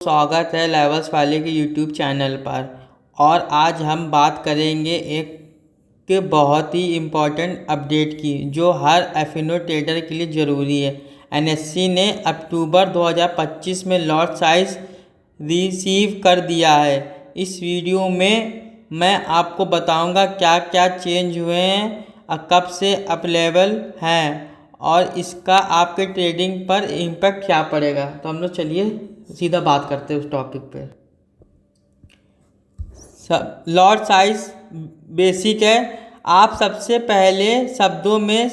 स्वागत है लेवल्स वाले के यूट्यूब चैनल पर। और आज हम बात करेंगे एक बहुत ही इम्पोर्टेंट अपडेट की जो हर एफिनो ट्रेडर के लिए ज़रूरी है। एनएससी ने अक्टूबर 2025 में लॉट साइज रिसीव कर दिया है। इस वीडियो में मैं आपको बताऊंगा क्या क्या चेंज हुए हैं और कब से अवेलेबल हैं और इसका आपके ट्रेडिंग पर इम्पैक्ट क्या पड़ेगा। तो हम लोग चलिए सीधा बात करते हैं उस टॉपिक पे। लॉट साइज बेसिक है। आप सबसे पहले शब्दों में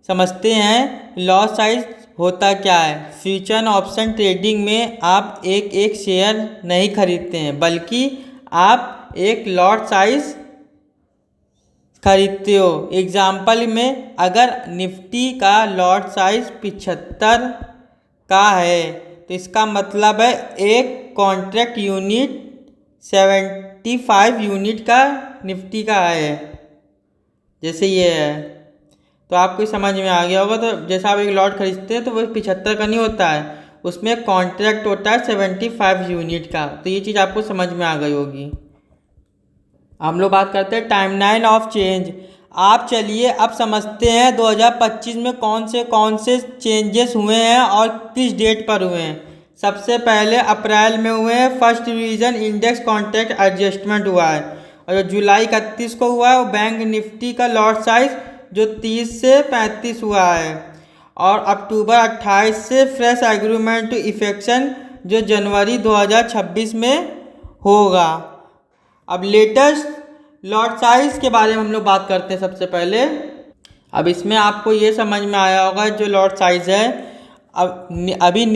समझते हैं लॉट साइज होता क्या है। फ्यूचर ऑप्शन ट्रेडिंग में आप एक एक शेयर नहीं खरीदते हैं बल्कि आप एक लॉट साइज खरीदते हो। एग्जाम्पल में अगर निफ्टी का लॉट साइज 75 का है तो इसका मतलब है एक कॉन्ट्रैक्ट यूनिट 75 यूनिट का निफ्टी का है। जैसे ये है तो आपको समझ में आ गया होगा। तो जैसा आप एक लॉट खरीदते हैं तो वो 75 का नहीं होता है, उसमें कॉन्ट्रैक्ट होता है 75 यूनिट का। तो ये चीज़ आपको समझ में आ गई होगी। हम लोग बात करते हैं टाइमलाइन ऑफ चेंज। आप चलिए अब समझते हैं 2025 में कौन से चेंजेस हुए हैं और किस डेट पर हुए हैं। सबसे पहले अप्रैल में हुए हैं, first revision index contract adjustment हुआ है। और जो जुलाई 31 को हुआ है वो बैंक निफ्टी का लॉट साइज जो 30 से 35 हुआ है। और अक्टूबर 28 से फ्रेश एग्रीमेंट टू इफेक्शन जो जनवरी 2026 में होगा। अब लेटेस्ट लॉट साइज के बारे में हम लोग बात करते हैं सबसे पहले। अब इसमें आपको ये समझ में आया होगा जो लॉट साइज है अभी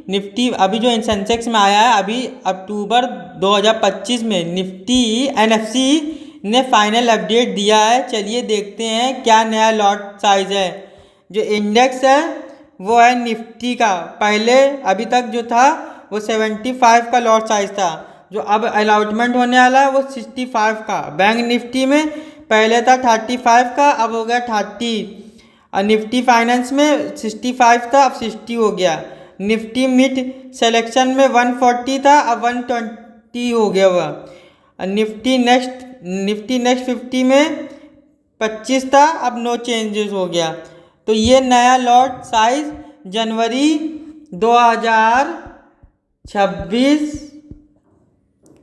निफ्टी अभी जो सेंसेक्स में आया है अभी अक्टूबर 2025 में निफ्टी एनएफसी ने फाइनल अपडेट दिया है। चलिए देखते हैं क्या नया लॉट साइज है। जो इंडेक्स है वो है निफ्टी का। पहले अभी तक जो था वो 75 का लॉट साइज था, जो अब अलॉटमेंट होने वाला है वो 65 का। बैंक निफ्टी में पहले था 35 का, अब हो गया 30। और निफ्टी फाइनेंस में 65 था, अब 60 हो गया। निफ्टी मिड सिलेक्शन में 140 था, अब 120 हो गया हुआ। निफ्टी नेक्स्ट 50 में 25 था, अब नो चेंजेस हो गया। तो ये नया लॉट साइज जनवरी 2026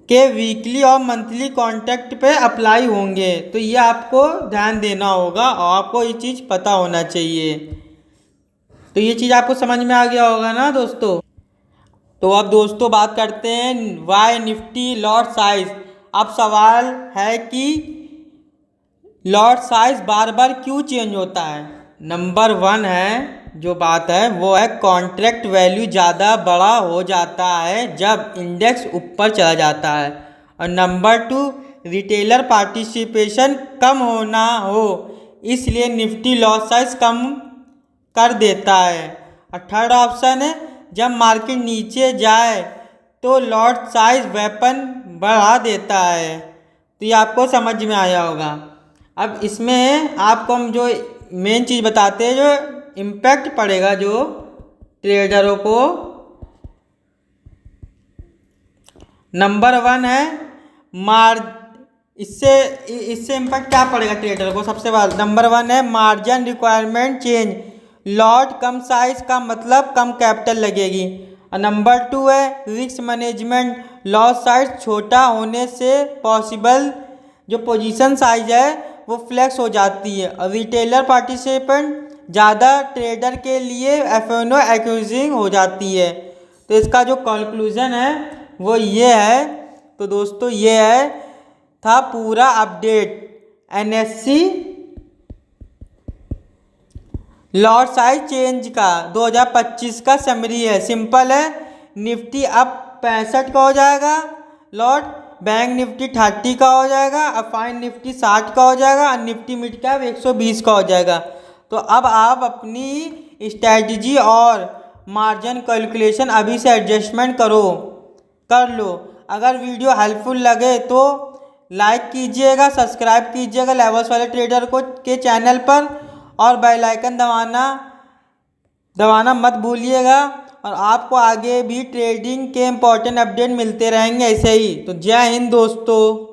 के वीकली और मंथली कॉन्ट्रैक्ट पे अप्लाई होंगे। तो ये आपको ध्यान देना होगा और आपको ये चीज़ पता होना चाहिए। तो ये चीज़ आपको समझ में आ गया होगा ना दोस्तों। तो अब दोस्तों बात करते हैं वाई निफ्टी लॉट साइज। अब सवाल है कि लॉट साइज बार बार क्यों चेंज होता है। नंबर 1 है जो बात है वो है कॉन्ट्रैक्ट वैल्यू ज़्यादा बड़ा हो जाता है जब इंडेक्स ऊपर चला जाता है। और नंबर 2 रिटेलर पार्टिसिपेशन कम होना हो, इसलिए निफ्टी लॉट साइज कम कर देता है। और थर्ड ऑप्शन है जब मार्केट नीचे जाए तो लॉट साइज वेपन बढ़ा देता है। तो ये आपको समझ में आया होगा। अब इसमें आपको हम जो मेन चीज़ बताते हैं जो इम्पैक्ट पड़ेगा जो ट्रेडरों को। नंबर 1 है इससे इम्पैक्ट क्या पड़ेगा ट्रेडर को। सबसे पहले नंबर 1 है मार्जिन रिक्वायरमेंट चेंज। लॉट कम साइज का मतलब कम कैपिटल लगेगी। और नंबर 2 है रिस्क मैनेजमेंट। लॉट साइज छोटा होने से पॉसिबल जो पोजीशन साइज है वो फ्लेक्स हो जाती है। और रिटेलर पार्टिसिपेंट ज़्यादा ट्रेडर के लिए एफएनओ एक्यूजिंग हो जाती है। तो इसका जो कंक्लूजन है वो ये है। तो दोस्तों ये है था पूरा update NSC lot size change का 2025 का समरी है। सिंपल है, निफ्टी अब 65 का हो जाएगा लॉट, बैंक निफ्टी 30 का हो जाएगा, और फाइन निफ्टी 60 का हो जाएगा, और निफ्टी मिड कैप 120 का हो जाएगा। तो अब आप अपनी स्ट्रैटेजी और मार्जिन कैलकुलेशन अभी से एडजस्टमेंट कर लो। अगर वीडियो हेल्पफुल लगे तो लाइक कीजिएगा, सब्सक्राइब कीजिएगा लेवल्स वाले ट्रेडर के चैनल पर, और बेल आइकन दबाना मत भूलिएगा। और आपको आगे भी ट्रेडिंग के इम्पोर्टेंट अपडेट मिलते रहेंगे ऐसे ही। तो जय हिंद दोस्तों।